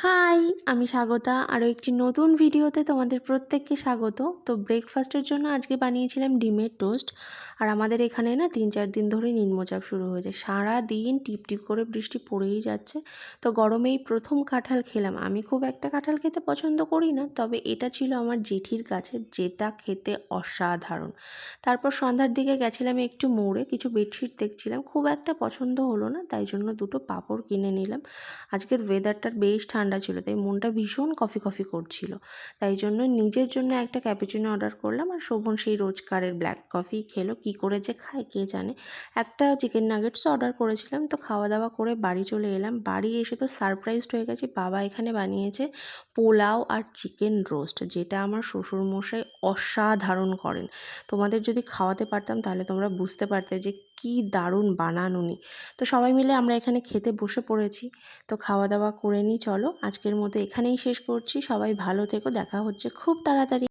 High, আমি স্বাগতা। আরও একটি নতুন ভিডিওতে তোমাদের প্রত্যেককে স্বাগত। তো ব্রেকফাস্টের জন্য আজকে বানিয়েছিলাম ডিমের টোস্ট। আর আমাদের এখানে না ৩-৪ দিন ধরেই নিম্নচাপ শুরু হয়েছে। সারাদিন টিপটিপ করে বৃষ্টি পড়েই যাচ্ছে। তো গরমে এই প্রথম কাঁঠাল খেলাম। আমি খুব একটা কাঁঠাল খেতে পছন্দ করি না, তবে এটা ছিল আমার জেঠির গাছের, যেটা খেতে অসাধারণ। তারপর সন্ধ্যার দিকে গেছিলাম একটু মোড়ে, কিছু বেডশিট দেখছিলাম, খুব একটা পছন্দ হলো না, তাই জন্য দুটো পাঁপড় কিনে নিলাম। আজকের ওয়েদারটা বেশ ঠান্ডা ছিল, তাই মনটা ভীষণ কফি কফি করছিল। তাই জন্য নিজের জন্য একটা ক্যাপুচিনো অর্ডার করলাম, আর শোভন সেই রোজকারের ব্ল্যাক কফি খেলো। কী করে যে খায় কে জানে। একটা চিকেন নাগেটস অর্ডার করেছিলাম। তো খাওয়া দাওয়া করে বাড়ি চলে এলাম। বাড়ি এসে তো সারপ্রাইজড হয়ে গেছি। বাবা এখানে বানিয়েছে পোলাও আর চিকেন রোস্ট, যেটা আমার শ্বশুরমশাই অসাধারণ করেন। তোমাদের যদি খাওয়াতে পারতাম তাহলে তোমরা বুঝতে পারতে যে কী দারুণ বানান উনি। তো সবাই মিলে আমরা এখানে খেতে বসে পড়েছি। তো খাওয়া দাওয়া করে নিই, চলো আজকের মতো এখানেই শেষ করছি। সবাই ভালো থেকো, দেখা হচ্ছে খুব তাড়াতাড়ি।